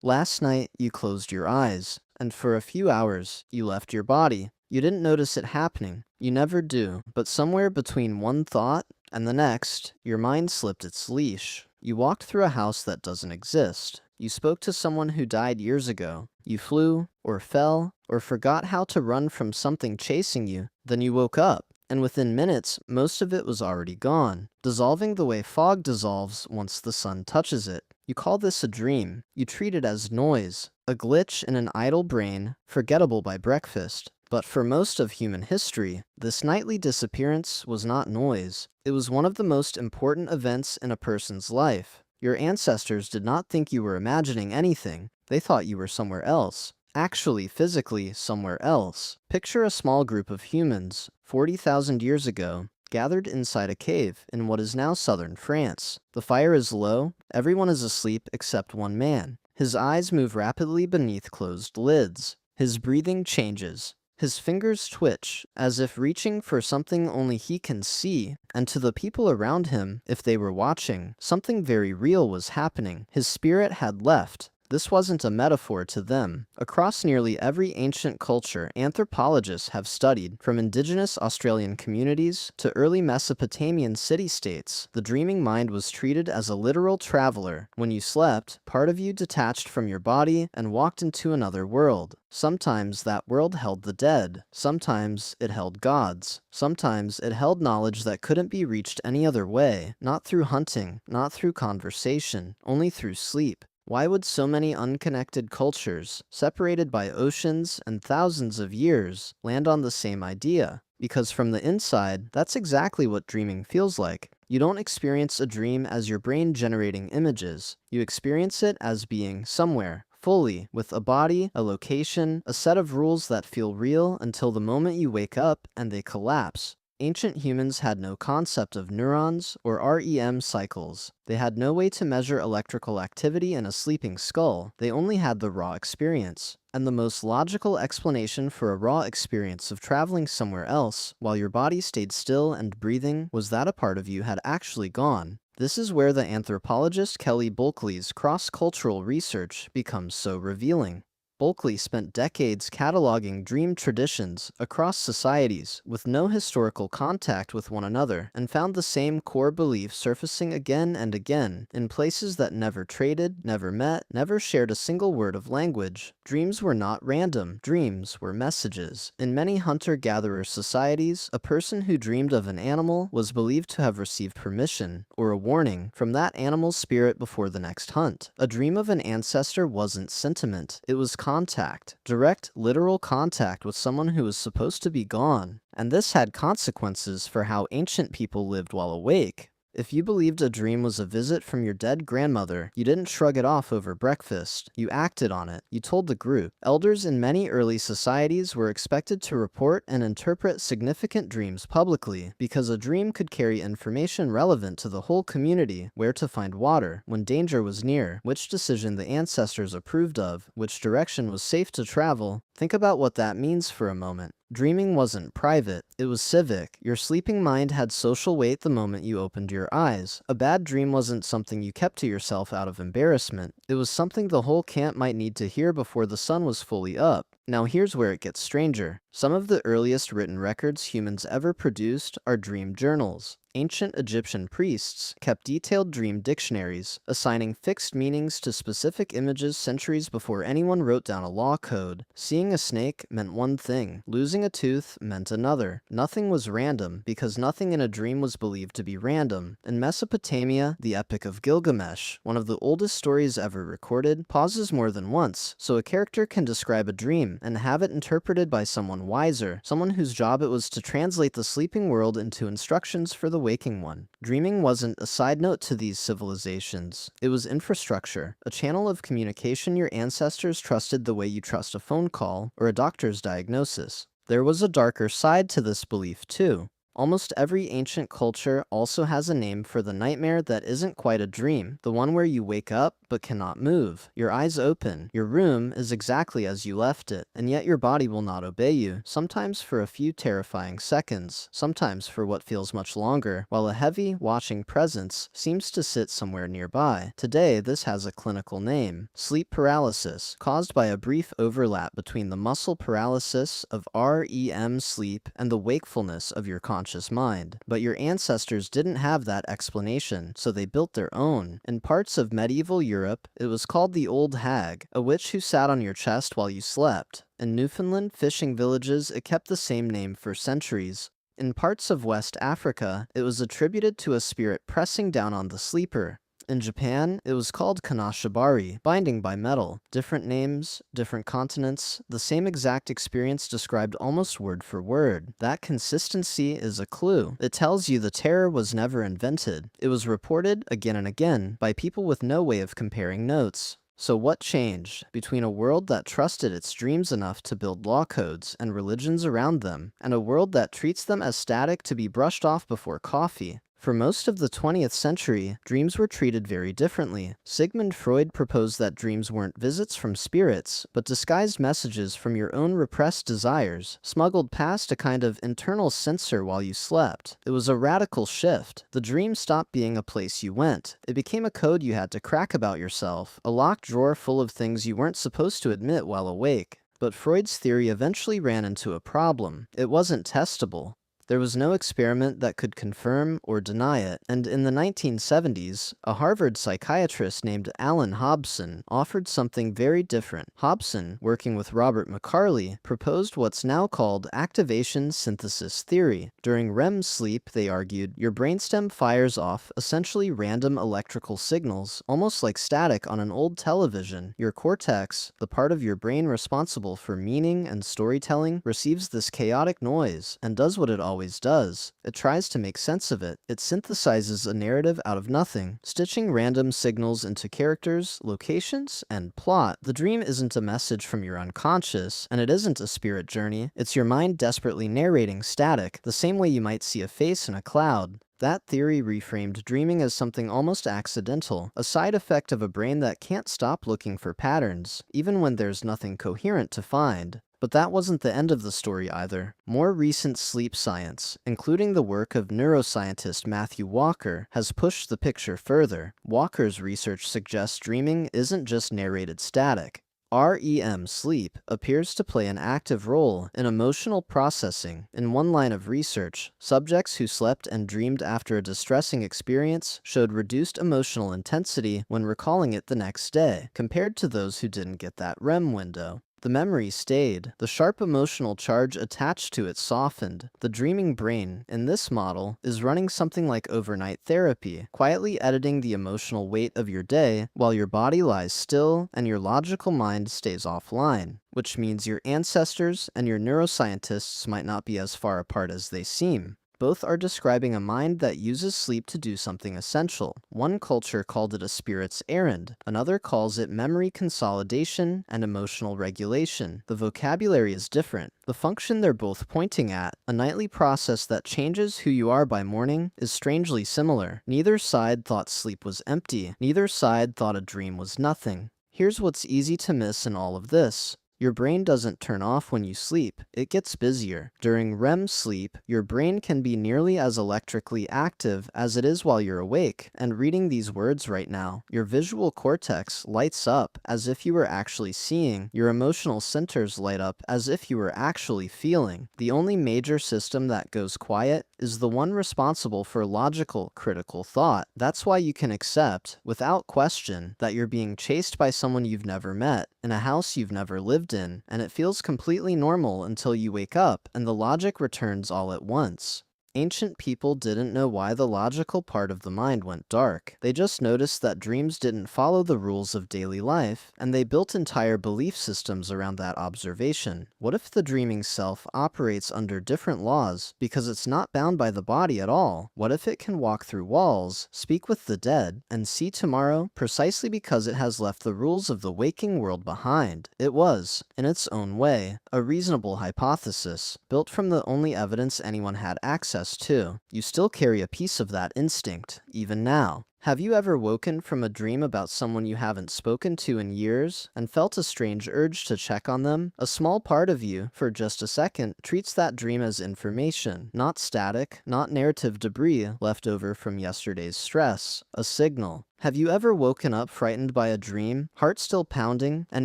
Last night, you closed your eyes, and for a few hours, you left your body. You didn't notice it happening. You never do. But somewhere between one thought and the next, your mind slipped its leash. You walked through a house that doesn't exist. You spoke to someone who died years ago. You flew, or fell, or forgot how to run from something chasing you. Then you woke up. And within minutes, most of it was already gone, dissolving the way fog dissolves once the sun touches it. You call this a dream. You treat it as noise, a glitch in an idle brain, forgettable by breakfast. But for most of human history, this nightly disappearance was not noise. It was one of the most important events in a person's life. Your ancestors did not think you were imagining anything. They thought you were somewhere else. Actually, physically, somewhere else. Picture a small group of humans, 40,000 years ago, gathered inside a cave in what is now southern France. The fire is low, everyone is asleep except one man. His eyes move rapidly beneath closed lids. His breathing changes. His fingers twitch, as if reaching for something only he can see, and to the people around him, if they were watching, something very real was happening. His spirit had left. This wasn't a metaphor to them. Across nearly every ancient culture anthropologists have studied, from indigenous Australian communities to early Mesopotamian city-states, the dreaming mind was treated as a literal traveler. When you slept, part of you detached from your body and walked into another world. Sometimes that world held the dead. Sometimes it held gods. Sometimes it held knowledge that couldn't be reached any other way, not through hunting, not through conversation, only through sleep. Why would so many unconnected cultures, separated by oceans and thousands of years, land on the same idea? Because from the inside, that's exactly what dreaming feels like. You don't experience a dream as your brain generating images. You experience it as being somewhere, fully, with a body, a location, a set of rules that feel real until the moment you wake up and they collapse. Ancient humans had no concept of neurons or REM cycles. They had no way to measure electrical activity in a sleeping skull. They only had the raw experience. And the most logical explanation for a raw experience of traveling somewhere else, while your body stayed still and breathing, was that a part of you had actually gone. This is where the anthropologist Kelly Bulkley's cross-cultural research becomes so revealing. Bulkley spent decades cataloging dream traditions across societies with no historical contact with one another, and found the same core belief surfacing again and again in places that never traded, never met, never shared a single word of language. Dreams were not random. Dreams were messages. In many hunter-gatherer societies, a person who dreamed of an animal was believed to have received permission, or a warning, from that animal's spirit before the next hunt. A dream of an ancestor wasn't sentiment. It was contact. Direct, literal contact with someone who was supposed to be gone. And this had consequences for how ancient people lived while awake. If you believed a dream was a visit from your dead grandmother, you didn't shrug it off over breakfast. You acted on it. You told the group. Elders in many early societies were expected to report and interpret significant dreams publicly, because a dream could carry information relevant to the whole community: where to find water, when danger was near, which decision the ancestors approved of, which direction was safe to travel. Think about what that means for a moment. Dreaming wasn't private, it was civic. Your sleeping mind had social weight the moment you opened your eyes. A bad dream wasn't something you kept to yourself out of embarrassment. It was something the whole camp might need to hear before the sun was fully up. Now here's where it gets stranger. Some of the earliest written records humans ever produced are dream journals. Ancient Egyptian priests kept detailed dream dictionaries, assigning fixed meanings to specific images centuries before anyone wrote down a law code. Seeing a snake meant one thing. Losing a tooth meant another. Nothing was random, because nothing in a dream was believed to be random. In Mesopotamia, the Epic of Gilgamesh, one of the oldest stories ever recorded, pauses more than once, so a character can describe a dream and have it interpreted by someone wiser, someone whose job it was to translate the sleeping world into instructions for the waking one. Dreaming wasn't a side note to these civilizations. It was infrastructure, a channel of communication your ancestors trusted the way you trust a phone call or a doctor's diagnosis. There was a darker side to this belief too. Almost every ancient culture also has a name for the nightmare that isn't quite a dream, the one where you wake up but cannot move. Your eyes open, your room is exactly as you left it, and yet your body will not obey you, sometimes for a few terrifying seconds, sometimes for what feels much longer, while a heavy, watching presence seems to sit somewhere nearby. Today, this has a clinical name: sleep paralysis, caused by a brief overlap between the muscle paralysis of REM sleep and the wakefulness of your conscious mind. But your ancestors didn't have that explanation, so they built their own. In parts of medieval Europe, it was called the Old Hag, a witch who sat on your chest while you slept. In Newfoundland fishing villages, it kept the same name for centuries. In parts of West Africa, it was attributed to a spirit pressing down on the sleeper. In Japan, it was called kanashibari, binding by metal. Different names, different continents, the same exact experience described almost word for word. That consistency is a clue. It tells you the terror was never invented. It was reported again and again by people with no way of comparing notes. So what changed between a world that trusted its dreams enough to build law codes and religions around them, and a world that treats them as static to be brushed off before coffee? For most of the 20th century, dreams were treated very differently. Sigmund Freud proposed that dreams weren't visits from spirits, but disguised messages from your own repressed desires, smuggled past a kind of internal censor while you slept. It was a radical shift. The dream stopped being a place you went. It became a code you had to crack about yourself, a locked drawer full of things you weren't supposed to admit while awake. But Freud's theory eventually ran into a problem. It wasn't testable. There was no experiment that could confirm or deny it, and in the 1970s, a Harvard psychiatrist named Allan Hobson offered something very different. Hobson, working with Robert McCarley, proposed what's now called activation synthesis theory. During REM sleep, they argued, your brainstem fires off essentially random electrical signals, almost like static on an old television. Your cortex, the part of your brain responsible for meaning and storytelling, receives this chaotic noise and does what it always does. It tries to make sense of it. It synthesizes a narrative out of nothing, stitching random signals into characters, locations, and plot. The dream isn't a message from your unconscious, and it isn't a spirit journey. It's your mind desperately narrating static, the same way you might see a face in a cloud. That theory reframed dreaming as something almost accidental, a side effect of a brain that can't stop looking for patterns, even when there's nothing coherent to find. But that wasn't the end of the story either. More recent sleep science, including the work of neuroscientist Matthew Walker, has pushed the picture further. Walker's research suggests dreaming isn't just narrated static. REM sleep appears to play an active role in emotional processing. In one line of research, subjects who slept and dreamed after a distressing experience showed reduced emotional intensity when recalling it the next day, compared to those who didn't get that REM window. The memory stayed. The sharp emotional charge attached to it softened. The dreaming brain, in this model, is running something like overnight therapy, quietly editing the emotional weight of your day while your body lies still and your logical mind stays offline. Which means your ancestors and your neuroscientists might not be as far apart as they seem. Both are describing a mind that uses sleep to do something essential. One culture called it a spirit's errand, another calls it memory consolidation and emotional regulation. The vocabulary is different. The function they're both pointing at, a nightly process that changes who you are by morning, is strangely similar. Neither side thought sleep was empty. Neither side thought a dream was nothing. Here's what's easy to miss in all of this. Your brain doesn't turn off when you sleep, it gets busier. During REM sleep, your brain can be nearly as electrically active as it is while you're awake. And reading these words right now, your visual cortex lights up as if you were actually seeing, your emotional centers light up as if you were actually feeling. The only major system that goes quiet is the one responsible for logical, critical thought. That's why you can accept, without question, that you're being chased by someone you've never met, in a house you've never lived in, and it feels completely normal until you wake up and the logic returns all at once. Ancient people didn't know why the logical part of the mind went dark. They just noticed that dreams didn't follow the rules of daily life, and they built entire belief systems around that observation. What if the dreaming self operates under different laws because it's not bound by the body at all? What if it can walk through walls, speak with the dead, and see tomorrow precisely because it has left the rules of the waking world behind? It was, in its own way, a reasonable hypothesis, built from the only evidence anyone had access process too. You still carry a piece of that instinct, even now. Have you ever woken from a dream about someone you haven't spoken to in years and felt a strange urge to check on them? A small part of you, for just a second, treats that dream as information, not static, not narrative debris left over from yesterday's stress, a signal. Have you ever woken up frightened by a dream, heart still pounding, and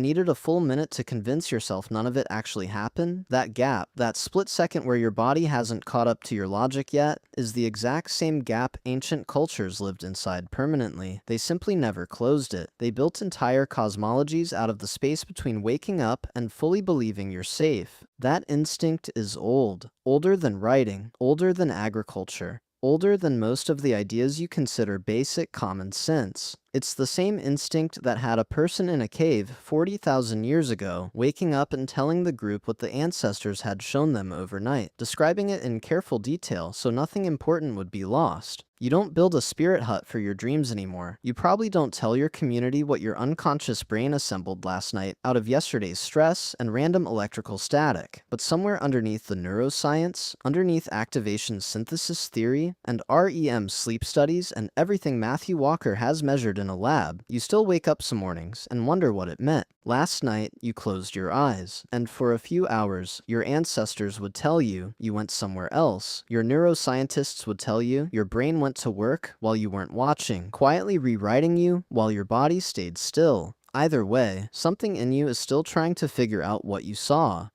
needed a full minute to convince yourself none of it actually happened? That gap, that split second where your body hasn't caught up to your logic yet, is the exact same gap ancient cultures lived inside permanently. They simply never closed it. They built entire cosmologies out of the space between waking up and fully believing you're safe. That instinct is old. Older than writing, older than agriculture. Older than most of the ideas you consider basic common sense. It's the same instinct that had a person in a cave 40,000 years ago waking up and telling the group what the ancestors had shown them overnight, describing it in careful detail so nothing important would be lost. You don't build a spirit hut for your dreams anymore. You probably don't tell your community what your unconscious brain assembled last night out of yesterday's stress and random electrical static. But somewhere underneath the neuroscience, underneath activation synthesis theory, and REM sleep studies, and everything Matthew Walker has measured in a lab, you still wake up some mornings and wonder what it meant. Last night, you closed your eyes, and for a few hours, your ancestors would tell you you went somewhere else. Your neuroscientists would tell you your brain went to work while you weren't watching, quietly rewriting you while your body stayed still. Either way, something in you is still trying to figure out what you saw.